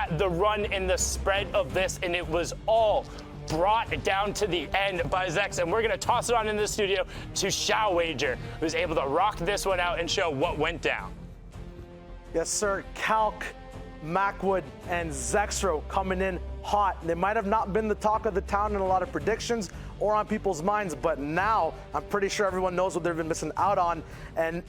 at the run in the spread of this, and it was all brought down to the end by Zex, and we're gonna toss it on in the studio to Shao Wager, who's able to rock this one out and show what went down. Yes, sir. Calc, Macwood, and Zexro coming in hot. They might have not been the talk of the town in a lot of predictions or on people's minds, but now I'm pretty sure everyone knows what they've been missing out on, and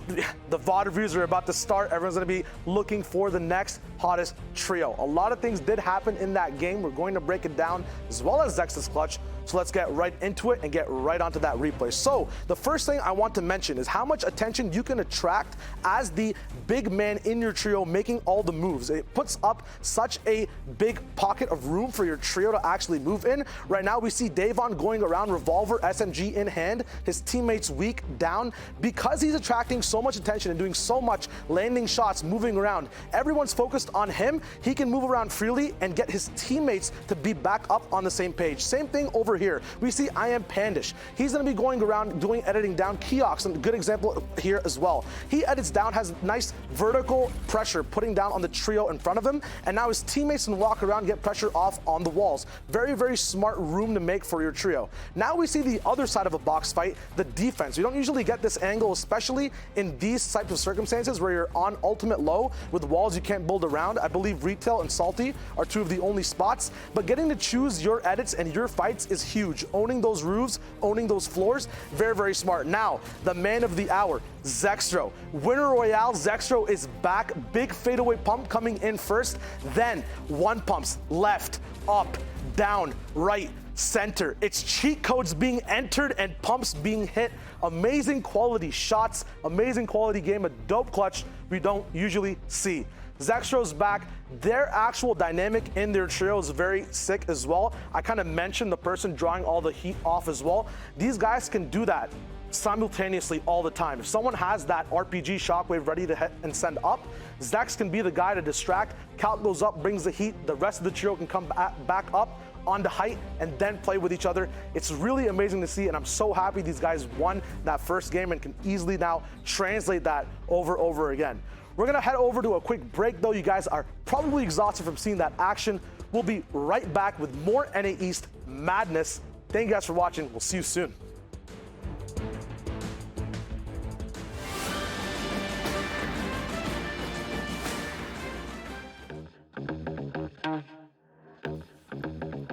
the VOD reviews are about to start. Everyone's gonna be looking for the next hottest trio. A lot of things did happen in that game. We're going to break it down, as well as Zex's clutch. So let's get right into it and get right onto that replay. So the first thing I want to mention is how much attention you can attract as the big man in your trio making all the moves. It puts up such a big pocket of room for your trio to actually move in. Right now we see Davon going around, revolver, SMG in hand, his teammates weak, down. Because he's attracting so much attention and doing so much, landing shots, moving around, everyone's focused on him. He can move around freely and get his teammates to be back up on the same page. Same thing over here. We see I Am Pandish. He's going to be going around doing editing down. Keox, a good example here as well. He edits down, has nice vertical pressure putting down on the trio in front of him, and now his teammates can walk around, get pressure off on the walls. Very, very smart room to make for your trio. Now we see the other side of a box fight, the defense. We don't usually get this angle, especially in these types of circumstances where you're on ultimate low with walls you can't build around. I believe Retail and Salty are two of the only spots, but getting to choose your edits and your fights is huge. Owning those roofs, owning those floors, very, very smart. Now, the man of the hour, Zexro. Winner Royale, Zexro is back. Big fadeaway pump coming in first, then one pumps, left, up, down, right, center. It's cheat codes being entered and pumps being hit. Amazing quality shots, amazing quality game, a dope clutch we don't usually see. Zexro's back. Their actual dynamic in their trio is very sick as well. I kind of mentioned the person drawing all the heat off as well. These guys can do that simultaneously all the time. If someone has that RPG shockwave ready to hit and send up, Zex can be the guy to distract. Calc goes up, brings the heat. The rest of the trio can come back up onto height and then play with each other. It's really amazing to see, and I'm so happy these guys won that first game and can easily now translate that over again. We're gonna head over to a quick break though. You guys are probably exhausted from seeing that action. We'll be right back with more NA East madness. Thank you guys for watching. We'll see you soon.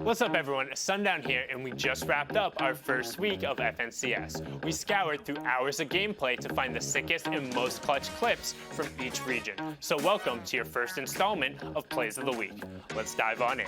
What's up everyone, Sundown here, and we just wrapped up our first week of FNCS. We scoured through hours of gameplay to find the sickest and most clutch clips from each region. So welcome to your first installment of Plays of the Week. Let's dive on in.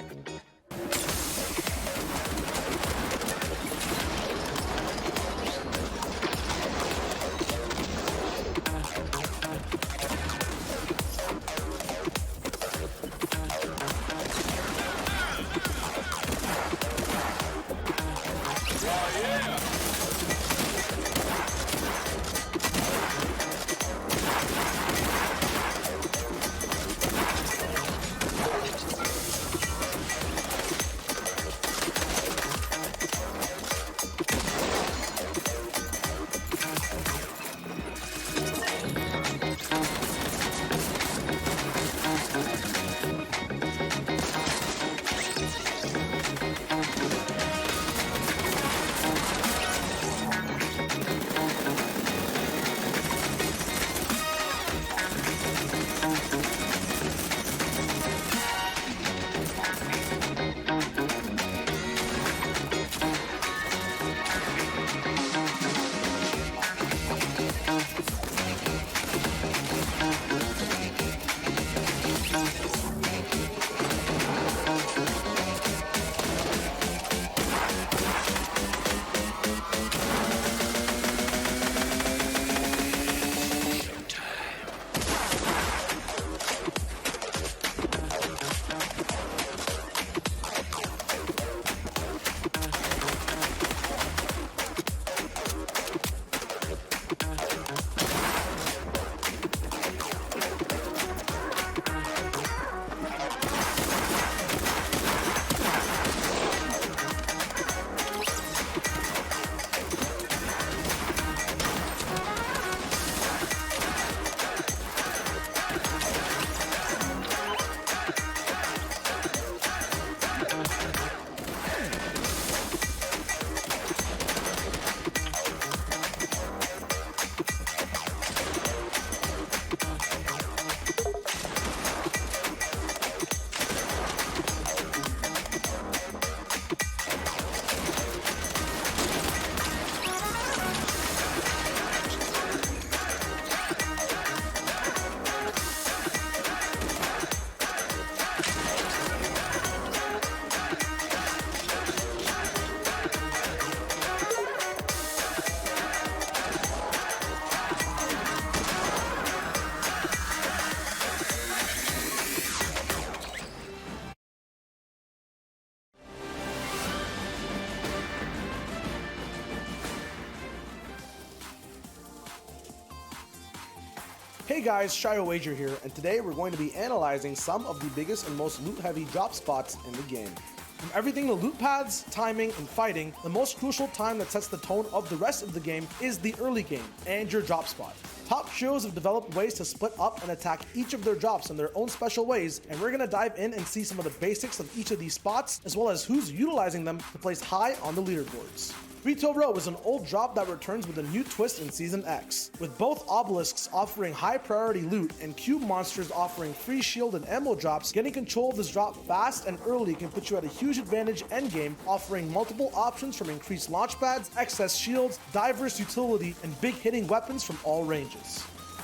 Hey guys, Shio Wager here, and today we're going to be analyzing some of the biggest and most loot-heavy drop spots in the game. From everything to loot pads, timing, and fighting, the most crucial time that sets the tone of the rest of the game is the early game and your drop spot. Top trios have developed ways to split up and attack each of their drops in their own special ways, and we're going to dive in and see some of the basics of each of these spots, as well as who's utilizing them to place high on the leaderboards. Retail Row is an old drop that returns with a new twist in Season X, with both obelisks offering high priority loot and cube monsters offering free shield and ammo drops. Getting control of this drop fast and early can put you at a huge advantage endgame, offering multiple options from increased launch pads, excess shields, diverse utility, and big hitting weapons from all ranges.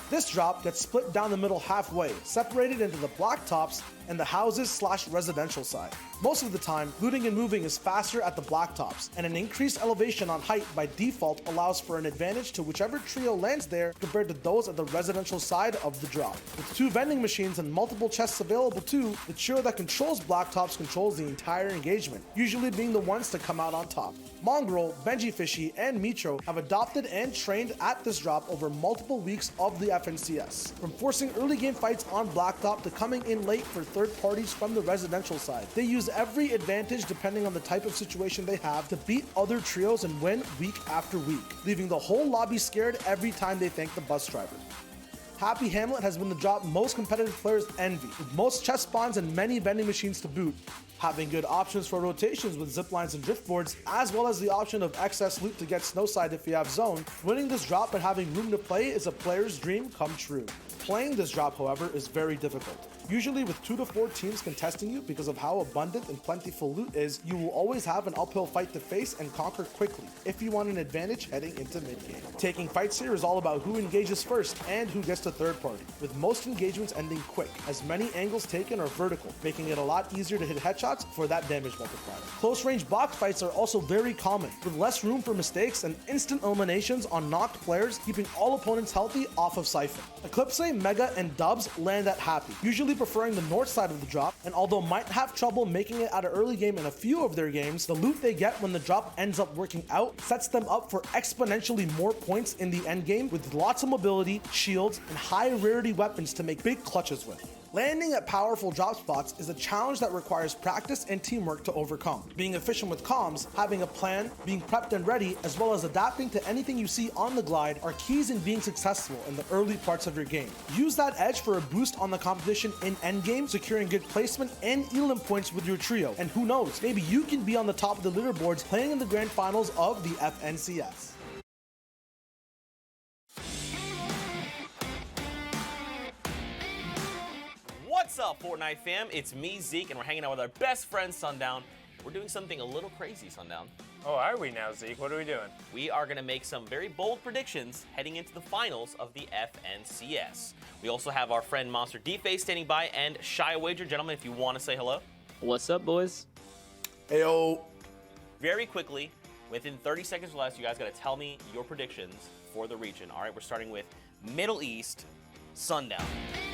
This drop gets split down the middle halfway, separated into the block tops and the houses/residential side. Most of the time, looting and moving is faster at the block tops, and an increased elevation on height by default allows for an advantage to whichever trio lands there compared to those at the residential side of the drop. With 2 vending machines and multiple chests available too, the trio that controls block tops controls the entire engagement, usually being the ones to come out on top. Mongrel, Benji Fishy, and Mitro have adopted and trained at this drop over multiple weeks of the FNCS. From forcing early game fights on blacktop to coming in late for third parties from the residential side, they use every advantage depending on the type of situation they have to beat other trios and win week after week, leaving the whole lobby scared every time they thank the bus driver. Happy Hamlet has been the drop most competitive players envy, with most chest spawns and many vending machines to boot, having good options for rotations with ziplines and driftboards, as well as the option of excess loot to get snowside if you have zone. Winning this drop and having room to play is a player's dream come true. Playing this drop, however, is very difficult. Usually with 2 to 4 teams contesting you because of how abundant and plentiful loot is, you will always have an uphill fight to face and conquer quickly if you want an advantage heading into mid-game. Taking fights here is all about who engages first and who gets to third party, with most engagements ending quick, as many angles taken are vertical, making it a lot easier to hit headshots for that damage multiplier. Close range box fights are also very common, with less room for mistakes and instant eliminations on knocked players, keeping all opponents healthy off of Siphon. Eclipse, Mega, and Dubs land at Happy, usually preferring the north side of the drop, and although might have trouble making it out of early game in a few of their games, the loot they get when the drop ends up working out sets them up for exponentially more points in the end game, with lots of mobility, shields, and high rarity weapons to make big clutches with. Landing at powerful drop spots is a challenge that requires practice and teamwork to overcome. Being efficient with comms, having a plan, being prepped and ready, as well as adapting to anything you see on the glide are keys in being successful in the early parts of your game. Use that edge for a boost on the competition in endgame, securing good placement and elim points with your trio. And who knows, maybe you can be on the top of the leaderboards playing in the grand finals of the FNCS. What's up, Fortnite fam? It's me, Zeke, and we're hanging out with our best friend, Sundown. We're doing something a little crazy, Sundown. Oh, are we now, Zeke? What are we doing? We are going to make some very bold predictions heading into the finals of the FNCS. We also have our friend Monster D-Face standing by and Shio Wager. Gentlemen, if you want to say hello. What's up, boys? Ayo. Very quickly, within 30 seconds or less, you guys got to tell me your predictions for the region. All right, we're starting with Middle East, Sundown.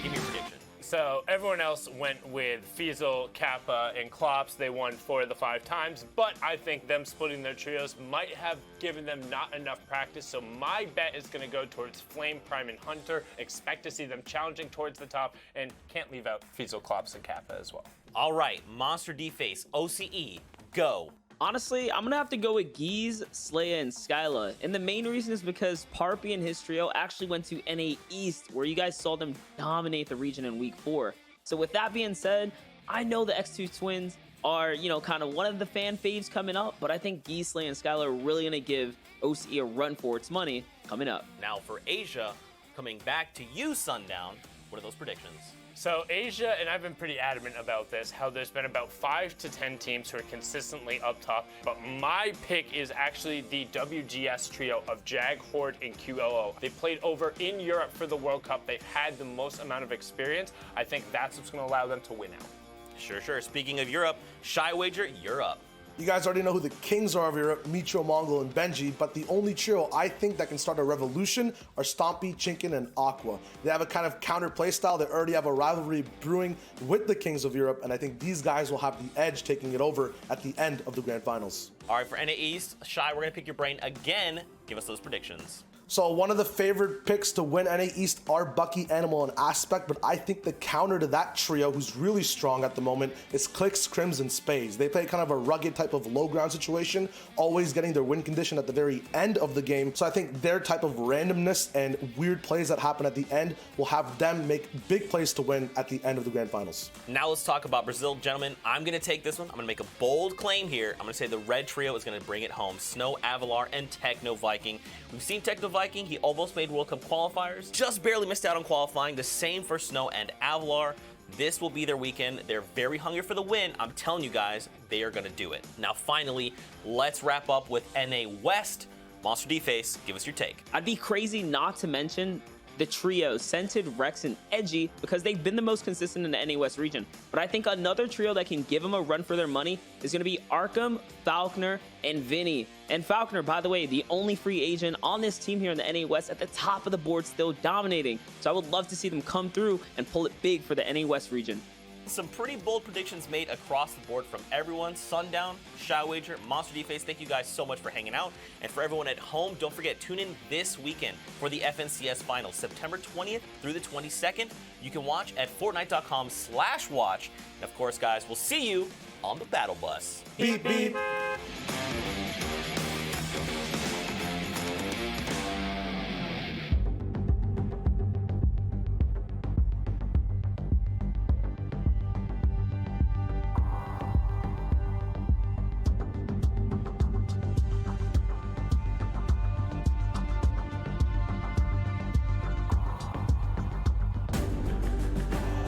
Give me your prediction. So everyone else went with Fiesel, Kappa, and Klops. They won 4 of the 5 times, but I think them splitting their trios might have given them not enough practice, so my bet is going to go towards Flame, Prime, and Hunter. Expect to see them challenging towards the top, and can't leave out Fiesel, Klops, and Kappa as well. All right, Monster D-Face, OCE, go. Honestly, I'm gonna have to go with Geese, Slaya, and Skyla. And the main reason is because Parpy and his trio actually went to NA East, where you guys saw them dominate the region in week 4. So with that being said, I know the X2 twins are, kind of one of the fan faves coming up, but I think Geese, Slaya, and Skyla are really gonna give OCE a run for its money coming up. Now for Asia, coming back to you, Sundown, what are those predictions? So Asia, and I've been pretty adamant about this, how there's been about 5 to 10 teams who are consistently up top, but my pick is actually the WGS trio of Jag, Horde, and QLO. They played over in Europe for the World Cup. They've had the most amount of experience. I think that's what's going to allow them to win out. Sure. Speaking of Europe, Shio Wager, you're up. You guys already know who the kings are of Europe, Mitro, Mongol, and Benji, but the only trio I think that can start a revolution are Stompy, Chinkin, and Aqua. They have a kind of counter play style. They already have a rivalry brewing with the kings of Europe, and I think these guys will have the edge taking it over at the end of the grand finals. All right, for NA East, Shai, we're going to pick your brain again. Give us those predictions. So one of the favorite picks to win NA East are Bucky, Animal, and Aspect, but I think the counter to that trio, who's really strong at the moment, is Clicks, Crims, and Spades. They play kind of a rugged type of low ground situation, always getting their win condition at the very end of the game. So I think their type of randomness and weird plays that happen at the end will have them make big plays to win at the end of the grand finals. Now let's talk about Brazil, gentlemen. I'm going to take this one. I'm going to make a bold claim here. I'm going to say the red trio is going to bring it home. Snow, Avalar, and Techno Viking. We've seen Techno Viking. He almost made World Cup qualifiers. Just barely missed out on qualifying. The same for Snow and Avalar. This will be their weekend. They're very hungry for the win. I'm telling you guys, they are going to do it. Now, finally, let's wrap up with NA West. Monster D-Face, give us your take. I'd be crazy not to mention the trio, Scented, Rex, and Edgy, because they've been the most consistent in the NA West region. But I think another trio that can give them a run for their money is going to be Arkham, Falconer, and Vinny. And Falconer, by the way, the only free agent on this team here in the NA West, at the top of the board, still dominating. So I would love to see them come through and pull it big for the NA West region. Some pretty bold predictions made across the board from everyone. Sundown, Shy Wager, Monster D-Face, thank you guys so much for hanging out. And for everyone at home, don't forget, tune in this weekend for the FNCS Finals, September 20th through the 22nd. You can watch at Fortnite.com/watch. And of course, guys, we'll see you on the Battle Bus. Beep, beep.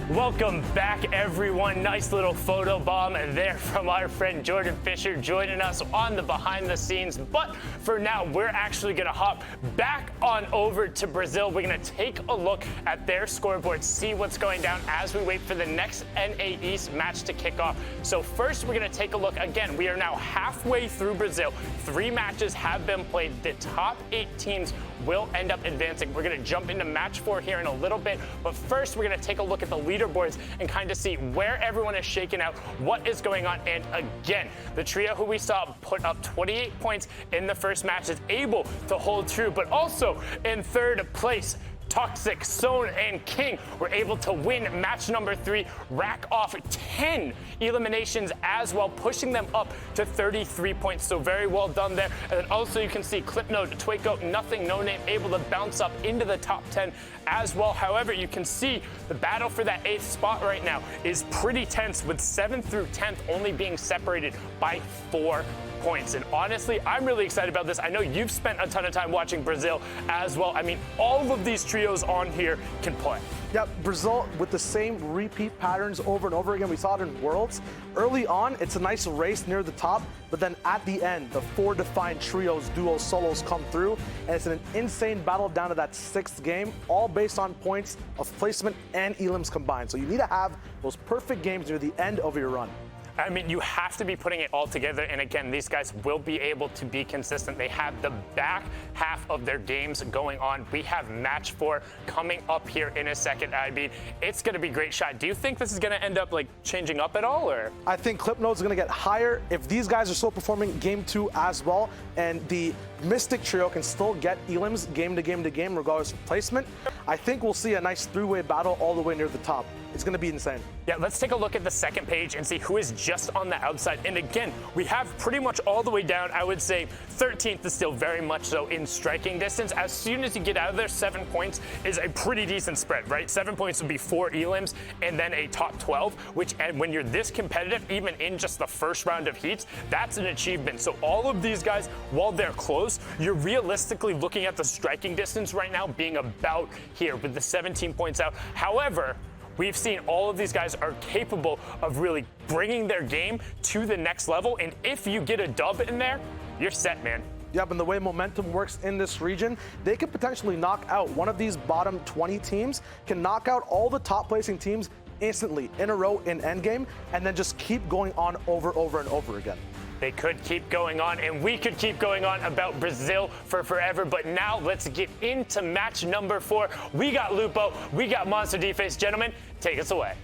Welcome back, everyone. Nice little photo bomb there from our friend Jordan Fisher joining us on the behind the scenes. But for now, we're actually going to hop back on over to Brazil. We're going to take a look at their scoreboard, see what's going down as we wait for the next NA East match to kick off. So first, we're going to take a look. Again, we are now halfway through Brazil. 3 matches have been played. The top 8 teams will end up advancing. We're going to jump into match 4 here in a little bit, but first we're going to take a look at the leaderboards and kind of see where everyone is shaking out, what is going on. And again, the trio who we saw put up 28 points in the first match is able to hold true, but also in third place, Toxic, Zone, and King were able to win match number 3, rack off 10 eliminations as well, pushing them up to 33 points. So very well done there. And then also you can see Clipnote, Twaco, Nothing, No Name able to bounce up into the top 10 as well. However, you can see the battle for that 8th spot right now is pretty tense, with 7th through 10th only being separated by 4 points. And honestly, I'm really excited about this. I know you've spent a ton of time watching Brazil as well. I mean, all of these trios on here can play. Yep, Brazil with the same repeat patterns over and over again. We saw it in Worlds. Early on, it's a nice race near the top, but then at the end, the 4 defined trios, duos, solos come through, and it's an insane battle down to that 6th game, all based on points of placement and elims combined. So you need to have those perfect games near the end of your run. I mean, you have to be putting it all together. And again, these guys will be able to be consistent. They have the back half of their games going on. We have match 4 coming up here in a second. I mean, it's going to be a great shot. Do you think this is going to end up like changing up at all, or? I think Clipnote's going to get higher if these guys are still performing game 2 as well, and the Mystic trio can still get elims game to game to game regardless of placement. I think we'll see a nice 3-way battle all the way near the top. It's going to be insane. Yeah, let's take a look at the second page and see who is just on the outside. And again, we have pretty much all the way down. I would say 13th is still very much so in striking distance. As soon as you get out of there, 7 points is a pretty decent spread, right? 7 points would be 4 elims and then a top 12, which, and when you're this competitive, even in just the first round of heats, that's an achievement. So all of these guys, while they're close, you're realistically looking at the striking distance right now being about here with the 17 points out. However, we've seen all of these guys are capable of really bringing their game to the next level. And if you get a dub in there, you're set, man. Yep, and the way momentum works in this region, they could potentially knock out one of these bottom 20 teams, can knock out all the top placing teams instantly in a row in endgame, and then just keep going on over and over again. They could keep going on, and we could keep going on about Brazil for forever. But now let's get into match number 4. We got Lupo, we got Monster D-Face. Gentlemen, take us away.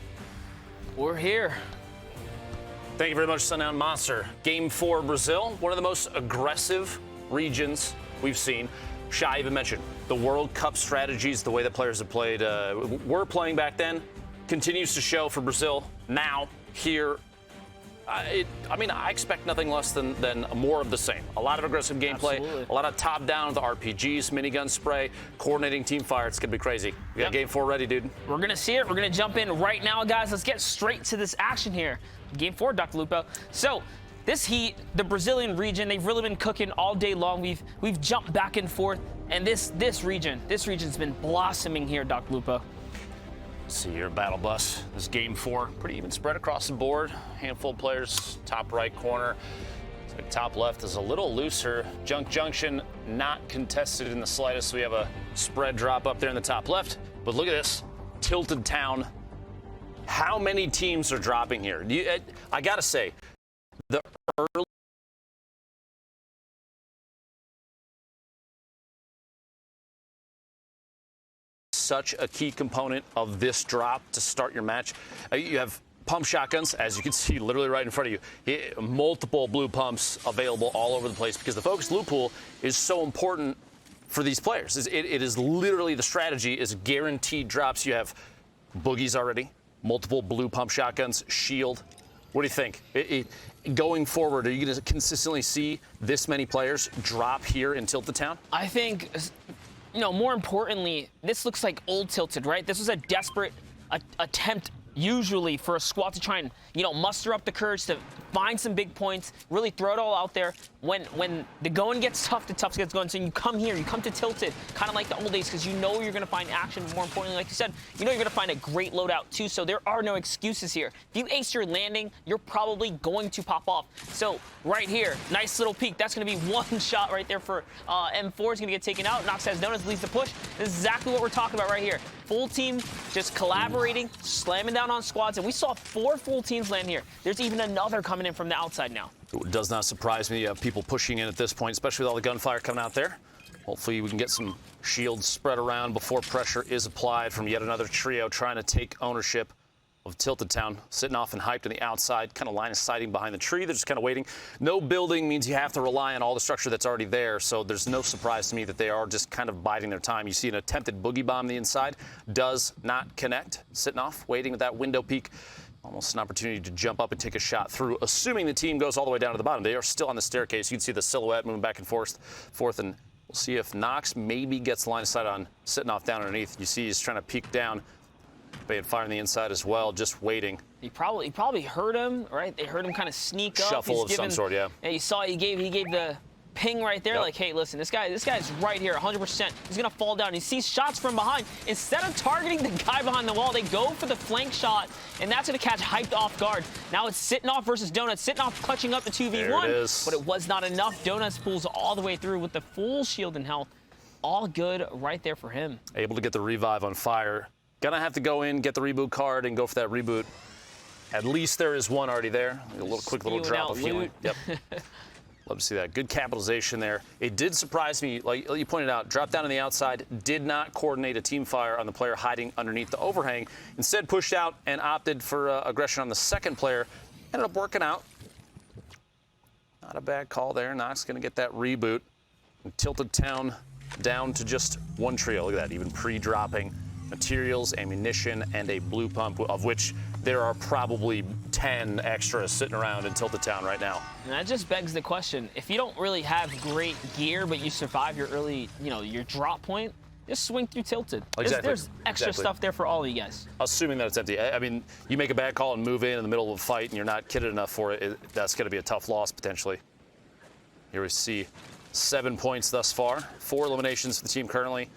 We're here. Thank you very much, Sundown Monster. Game 4, Brazil, one of the most aggressive regions we've seen. Shai even mentioned the World Cup strategies, the way that players have played, were playing back then, continues to show for Brazil now, here. I expect nothing less than more of the same. A lot of aggressive gameplay, Absolutely. a lot of top-down, the RPGs, minigun spray, coordinating team fire. It's going to be crazy. We got Game 4 ready, dude. We're going to see it. We're going to jump in right now, guys. Let's get straight to this action here. Game 4, Dr. Lupo. So, this heat, the Brazilian region, they've really been cooking all day long. We've jumped back and forth, and this region's been blossoming here, Dr. Lupo. See your battle bus. This is Game 4. Pretty even spread across the board. Handful of players, top right corner. Looks like top left is a little looser. Junk Junction not contested in the slightest. So we have a spread drop up there in the top left. But look at this. Tilted Town. How many teams are dropping here? I gotta say, the early such a key component of this drop to start your match. You have pump shotguns, as you can see literally right in front of you. Multiple blue pumps available all over the place because the focused loot pool is so important for these players. It is literally the strategy is guaranteed drops. You have boogies already, multiple blue pump shotguns, shield. What do you think? Going forward, are you going to consistently see this many players drop here in Tilted Town? I think, more importantly, this looks like old Tilted, right? This was a desperate attempt usually for a squad to try and, muster up the courage to find some big points, really throw it all out there. When the going gets tough, the tough gets going. So you come here, you come to Tilted, kind of like the old days, because you're going to find action. More importantly, like you said, you're going to find a great loadout too. So there are no excuses here. If you ace your landing, you're probably going to pop off. So right here, nice little peek. That's going to be one shot right there for M4 is going to get taken out. Nox has Donuts leads the push. This is exactly what we're talking about right here. Full team just collaborating, slamming down on squads, and we saw 4 full teams land here. There's even another coming in from the outside now. It does not surprise me. You have people pushing in at this point, especially with all the gunfire coming out there. Hopefully we can get some shields spread around before pressure is applied from yet another trio trying to take ownership of Tilted Town, sitting off and hyped on the outside, kind of line of sighting behind the tree. They're just kind of waiting. No building means you have to rely on all the structure that's already there, so there's no surprise to me that they are just kind of biding their time. You see an attempted boogie bomb on the inside, does not connect, sitting off, waiting with that window peek. Almost an opportunity to jump up and take a shot through, assuming the team goes all the way down to the bottom. They are still on the staircase. You can see the silhouette moving back and forth, and we'll see if Nox maybe gets line of sight on sitting off down underneath. You see he's trying to peek down. They had fire on the inside as well, just waiting. He probably heard him, right? They heard him kind of sneak up. Shuffle of some sort, yeah. And you saw he gave the ping right there, like, hey, listen, this guy's right here, 100%. He's gonna fall down. He sees shots from behind. Instead of targeting the guy behind the wall, they go for the flank shot, and that's gonna catch hyped off guard. Now it's Sitting Off versus Donuts. Sitting Off clutching up the 2v1, there it is. but it was not enough. Donuts pulls all the way through with the full shield and health. All good right there for him. Able to get the revive on fire. Gonna have to go in, get the reboot card, and go for that reboot. At least there is one already there. A little quick little drop of healing. Yep. Love to see that. Good capitalization there. It did surprise me, like you pointed out, dropped down on the outside, did not coordinate a team fire on the player hiding underneath the overhang. Instead pushed out and opted for aggression on the second player. Ended up working out. Not a bad call there. Nox gonna get that reboot. And Tilted Town down to just one trio. Look at that, even pre-dropping materials, ammunition, and a blue pump, of which there are probably 10 extras sitting around in Tilted Town right now. And that just begs the question, if you don't really have great gear, but you survive your early, your drop point, just swing through Tilted. Exactly. There's extra stuff there for all of you guys. Assuming that it's empty. I mean, you make a bad call and move in the middle of a fight and you're not kitted enough for it, that's going to be a tough loss potentially. Here we see 7 points thus far, 4 eliminations for the team currently.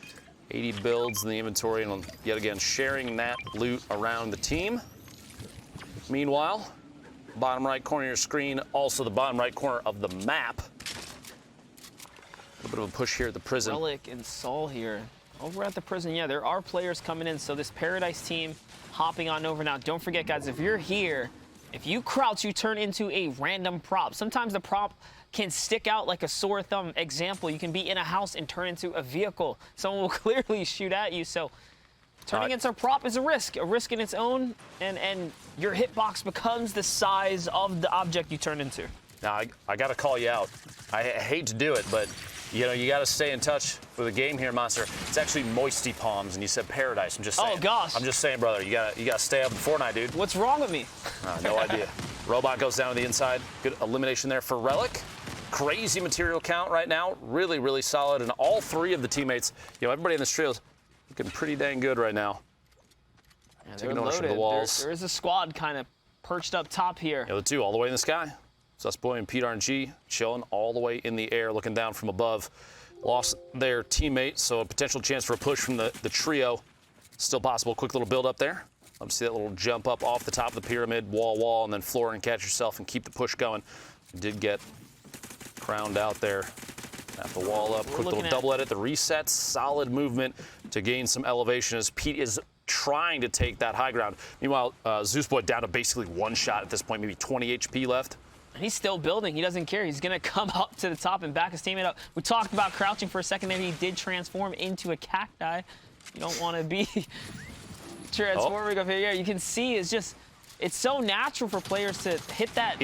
80 builds in the inventory, and yet again sharing that loot around the team. Meanwhile, bottom right corner of your screen, also the bottom right corner of the map. A little bit of a push here at the prison. Relic and Saul here. Over at the prison, yeah, there are players coming in, so this Paradise team hopping on over now. Don't forget, guys, if you're here, if you crouch, you turn into a random prop. Sometimes the prop can stick out like a sore thumb. Example, you can be in a house and turn into a vehicle. Someone will clearly shoot at you. So turning into a prop is a risk in its own, and your hitbox becomes the size of the object you turn into. Now, I got to call you out. I hate to do it, but You know, you got to stay in touch with the game here, Monster. It's actually Moisty Palms, and you said Paradise. I'm just saying. Oh, gosh. I'm just saying, brother. You gotta stay up in Fortnite, dude. What's wrong with me? No idea. Robot goes down to the inside. Good elimination there for Relic. Crazy material count right now. Really, really solid. And all three of the teammates, you know, everybody in this trio is looking pretty dang good right now. Yeah, Taking ownership of the walls. There is a squad kind of perched up top here. Yeah, the two all the way in the sky. Susboy and Pete RNG chilling all the way in the air, looking down from above. Lost their teammate, so a potential chance for a push from the trio. Still possible. Quick little build up there. Love to see that little jump up off the top of the pyramid, wall, and then floor and catch yourself and keep the push going. Did get crowned out there. Tap the wall up. Quick little double edit. The resets. Solid movement to gain some elevation as Pete is trying to take that high ground. Meanwhile, Zeusboy down to basically one shot at this point, maybe 20 HP left. And he's still building. He doesn't care. He's going to come up to the top and back his teammate up. We talked about crouching for a second there. He did transform into a cacti. You don't want to be transforming up here. Yeah, you can see it's so natural for players to hit that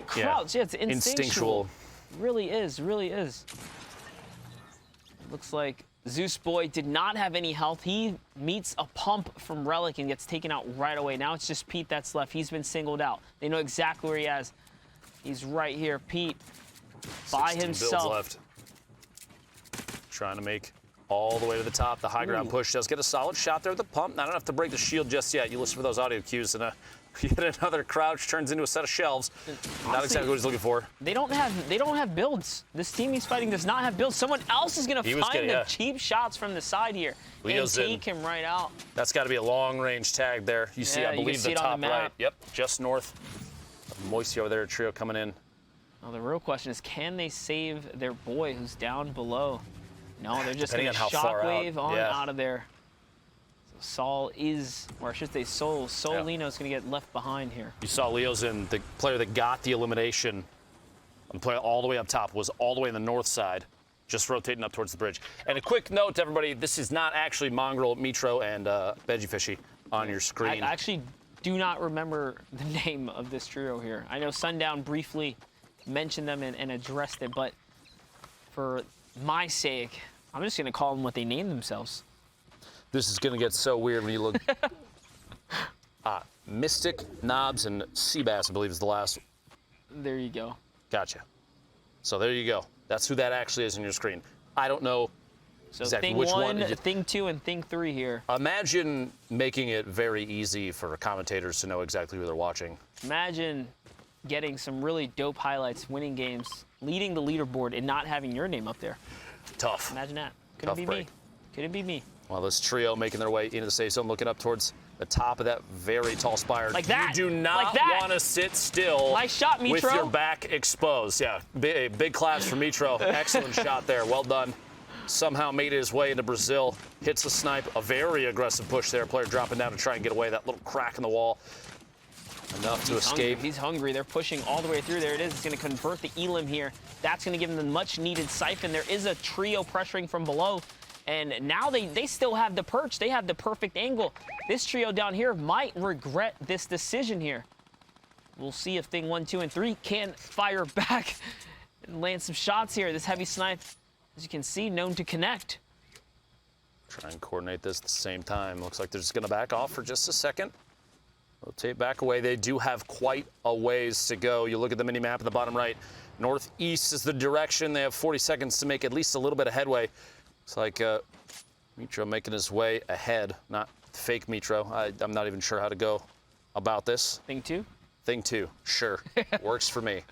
crouch. Yeah, it's instinctual. Really is. Looks like Zeus Boy did not have any health. He meets a pump from Relic and gets taken out right away. Now it's just Pete that's left. He's been singled out. They know exactly where he is. He's right here. Pete by himself. Builds left. Trying to make all the way to the top. The high ground push does get a solid shot there with the pump. Not enough to break the shield just yet. You listen for those audio cues, and yet another crouch turns into a set of shelves. Honestly, not exactly what he's looking for. They don't have builds. This team he's fighting does not have builds. Someone else is going to find the cheap shots from the side here and take him right out. That's got to be a long-range tag there. You see, I believe, the top right. Yep, just north. Moisty over there, trio coming in. Well, the real question is, can they save their boy who's down below? No, they're just going to shockwave on out of there. So Solino's going to get left behind here. You saw Leo's in, the player that got the elimination, the player all the way up top, was all the way on the north side, just rotating up towards the bridge. And a quick note to everybody, this is not actually Mongrel, Mitro, and Veggie Fishy on your screen. I actually do not remember the name of this trio here. I know Sundown briefly mentioned them and addressed it, but for my sake, I'm just going to call them what they named themselves. This is going to get so weird when you look. Mystic, Knobs, and Seabass, I believe, is the last. There you go. Gotcha. So there you go. That's who that actually is on your screen. I don't know exactly thing which one, thing two, and thing three here. Imagine making it very easy for commentators to know exactly who they're watching. Imagine getting some really dope highlights, winning games, leading the leaderboard, and not having your name up there. Tough. Imagine that. Could it be me? Could it be me? Well, this trio making their way into the safe zone, looking up towards the top of that very tall spire. Like that. You do not want to sit still. Nice shot, Mitro. With your back exposed. Yeah, big claps for Mitro. Excellent shot there. Well done. Somehow made his way into Brazil. Hits the snipe. A very aggressive push there. Player dropping down to try and get away. That little crack in the wall. Enough to escape. He's hungry. They're pushing all the way through. There it is. It's going to convert the Elim here. That's going to give him the much-needed siphon. There is a trio pressuring from below. And now they still have the perch. They have the perfect angle. This trio down here might regret this decision here. We'll see if thing 1, 2, and 3 can fire back and land some shots here. This heavy snipe, as you can see, known to connect. Try and coordinate this at the same time. Looks like they're just going to back off for just a second. Rotate back away. They do have quite a ways to go. You look at the mini-map at the bottom right. Northeast is the direction. They have 40 seconds to make at least a little bit of headway. It's like Mitro making his way ahead, not fake Mitro. I'm not even sure how to go about this. Thing 2? Thing 2, sure. Works for me.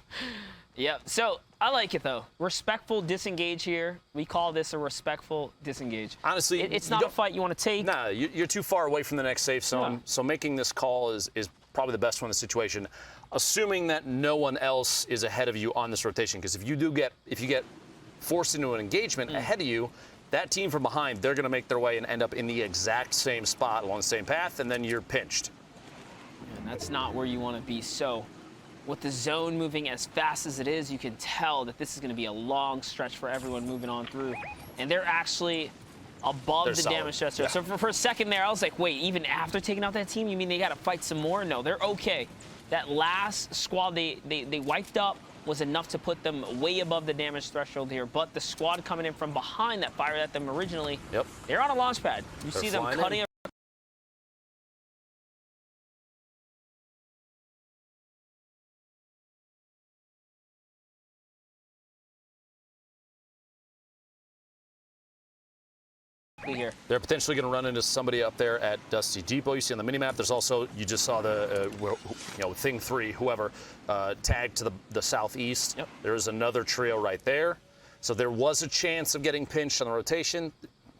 Yep, so I like it though. Respectful disengage here. We call this a respectful disengage. Honestly, it's not a fight you want to take. Nah, you're too far away from the next safe zone, so making this call is probably the best one in the situation, assuming that no one else is ahead of you on this rotation. Because if you get forced into an engagement ahead of you, that team from behind, they're going to make their way and end up in the exact same spot along the same path, and then you're pinched. And that's not where you want to be. So with the zone moving as fast as it is, you can tell that this is going to be a long stretch for everyone moving on through. And they're actually above the damage stressor. Yeah. So for a second there, I was like, wait, even after taking out that team, you mean they got to fight some more? No, they're okay. That last squad they wiped up was enough to put them way above the damage threshold here. But the squad coming in from behind that fired at them originally, they're on a launch pad. You see them cutting it. Here. They're potentially going to run into somebody up there at Dusty Depot. You see on the minimap, there's also, you just saw the, Thing 3, whoever, tagged to the southeast. There's another trio right there. So there was a chance of getting pinched on the rotation.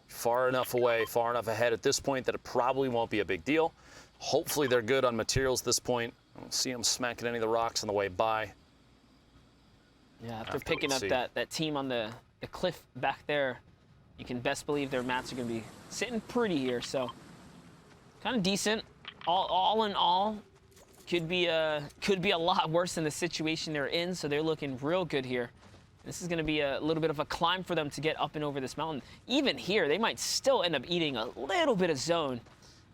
Far enough away, far enough ahead at this point that it probably won't be a big deal. Hopefully they're good on materials at this point. I don't see them smacking any of the rocks on the way by. Yeah, after picking up that team on the cliff back there, you can best believe their mats are going to be sitting pretty here. So kind of decent. All in all, could be a lot worse than the situation they're in. So they're looking real good here. This is going to be a little bit of a climb for them to get up and over this mountain. Even here, they might still end up eating a little bit of zone.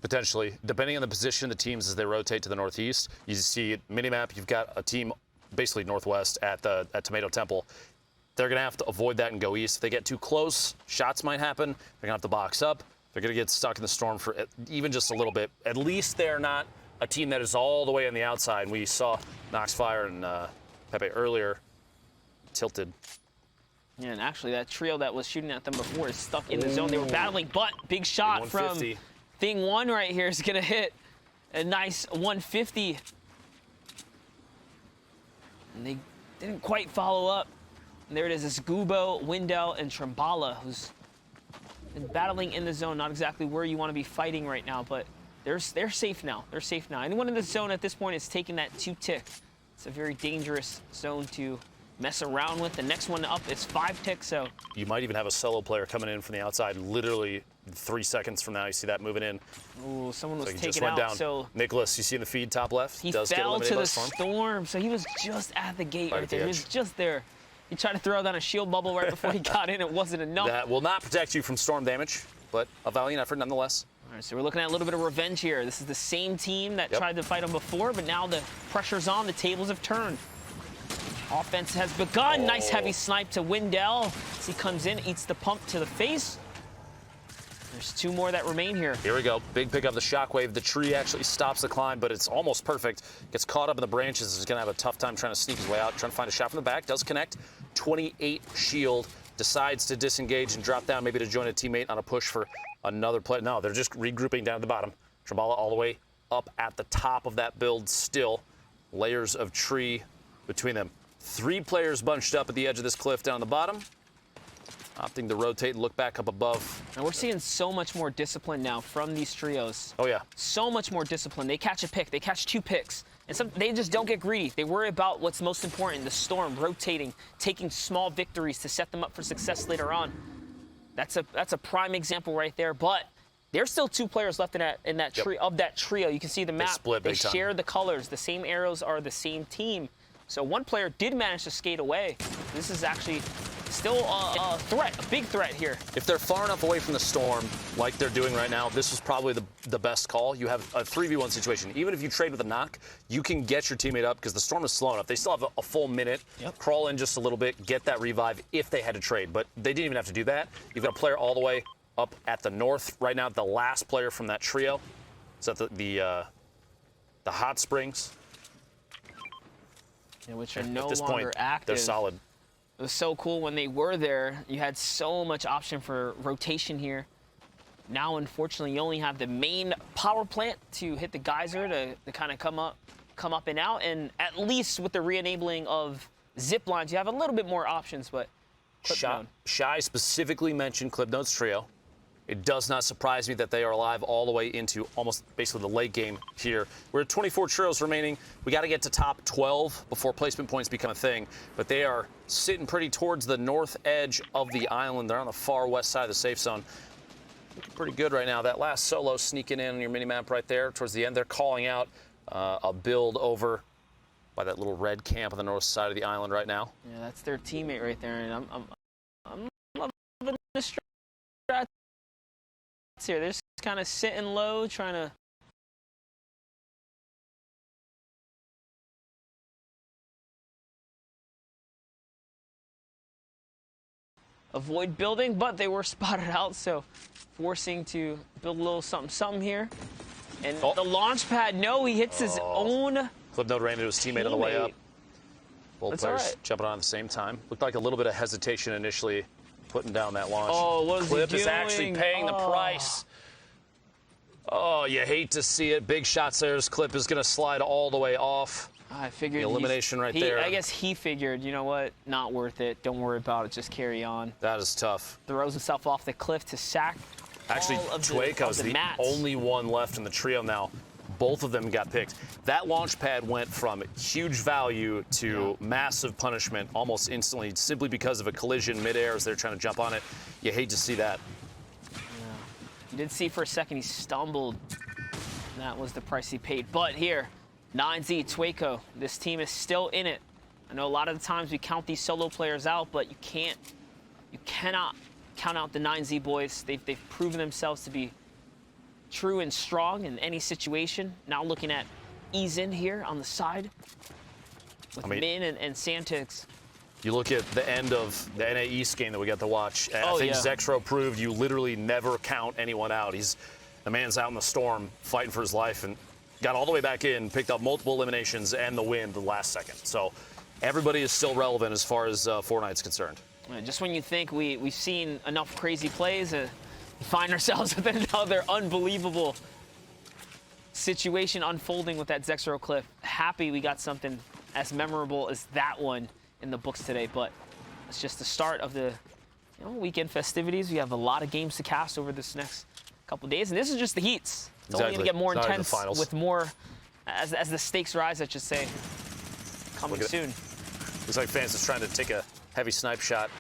Potentially, depending on the position of the teams as they rotate to the northeast. You see minimap, you've got a team basically northwest at Tomato Temple. They're going to have to avoid that and go east. If they get too close, shots might happen. They're going to have to box up. They're going to get stuck in the storm for even just a little bit. At least they're not a team that is all the way on the outside. And we saw Knoxfire and Pepe earlier tilted. Yeah, and actually that trio that was shooting at them before is stuck in the zone. They were battling, but big shot from Thing 1 right here is going to hit a nice 150. And they didn't quite follow up. And there it is, it's Gubo, Windell, and Trambala, who's been battling in the zone. Not exactly where you want to be fighting right now, but they're safe now. They're safe now. Anyone in the zone at this point is taking that 2-tick. It's a very dangerous zone to mess around with. The next one up is 5-tick, so. You might even have a solo player coming in from the outside literally 3 seconds from now. You see that moving in. Ooh, someone was so taken out, down. So. Nicholas, you see in the feed top left? He fell to the storm, so he was just at the gate right there. He was just there. He tried to throw down a shield bubble right before he got in. It wasn't enough. That will not protect you from storm damage, but a valiant effort nonetheless. All right, so we're looking at a little bit of revenge here. This is the same team that tried to fight him before, but now the pressure's on. The tables have turned. Offense has begun. Nice heavy snipe to Windell as he comes in, eats the pump to the face. There's 2 more that remain here. Here we go. Big pick up the shockwave. The tree actually stops the climb, but it's almost perfect. Gets caught up in the branches. He's going to have a tough time trying to sneak his way out, trying to find a shot from the back. Does connect. 28 shield. Decides to disengage and drop down, maybe to join a teammate on a push for another play. No, they're just regrouping down at the bottom. Trambala all the way up at the top of that build still. Layers of tree between them. 3 players bunched up at the edge of this cliff down the bottom. Opting to rotate and look back up above. And we're seeing so much more discipline now from these trios. Oh, yeah. So much more discipline. They catch a pick. They catch 2 picks. And they just don't get greedy. They worry about what's most important, the storm, rotating, taking small victories to set them up for success later on. That's a prime example right there. But there's still 2 players left in that trio. You can see the map. They share the colors. The same arrows are the same team. So 1 player did manage to skate away. This is actually still a threat, a big threat here. If they're far enough away from the storm, like they're doing right now, this is probably the best call. You have a 3v1 situation. Even if you trade with a knock, you can get your teammate up because the storm is slow enough. They still have a full minute, crawl in just a little bit, get that revive if they had to trade. But they didn't even have to do that. You've got a player all the way up at the north right now, the last player from that trio. It's at the hot springs. Yeah, which are no at this longer point, active. They're solid. It was so cool when they were there. You had so much option for rotation here. Now, unfortunately, you only have the main power plant to hit the geyser to kind of come up and out. And at least with the re-enabling of zip lines, you have a little bit more options. But Shy specifically mentioned Clipnotes Trio. It does not surprise me that they are alive all the way into almost basically the late game here. We're at 24 trios remaining. We got to get to top 12 before placement points become a thing. But they are sitting pretty towards the north edge of the island. They're on the far west side of the safe zone. Looking pretty good right now. That last solo sneaking in on your mini-map right there towards the end. They're calling out a build over by that little red camp on the north side of the island right now. Yeah, that's their teammate right there. And I'm loving the strats here. They're just kind of sitting low, trying to avoid building, but they were spotted out, so forcing to build a little something here. And the launch pad, no, he hits his own Clip node ran into his teammate on the way up. Both That's players all right. jumping on at the same time. Looked like a little bit of hesitation initially putting down that launch. Oh, what is he Clip is doing? actually paying the price. Oh, you hate to see it. Big shots there. His Clip is going to slide all the way off. I figured The elimination right there. I guess he figured, you know what, not worth it. Don't worry about it. Just carry on. That is tough. Throws himself off the cliff to sack. Actually, all of Tueco's the mats. only one left in the trio now. Both of them got picked. That launch pad went from huge value to massive punishment almost instantly, simply because of a collision midair as they're trying to jump on it. You hate to see that. You did see for a second he stumbled. That was the price he paid. But here, 9Z, Tueco, this team is still in it. I know a lot of the times we count these solo players out, but you cannot count out the 9Z boys. They've proven themselves to be true and strong in any situation. Now looking at Eason here on the side with Min and Santix. You look at the end of the NA East game that we got to watch, and I think yeah. Zexro proved you literally never count anyone out. The man's out in the storm fighting for his life and got all the way back in, picked up multiple eliminations and the win the last second. So everybody is still relevant as far as Fortnite's concerned. Just when you think we've seen enough crazy plays, we find ourselves with another unbelievable situation unfolding with that Zexro clip. Happy we got something as memorable as that one in the books today, but it's just the start of the weekend festivities. We have a lot of games to cast over this next couple of days, and this is just the heats. It's only going to get more intense with more, as the stakes rise, I should say, coming soon. Looks like Fans is trying to take a heavy snipe shot.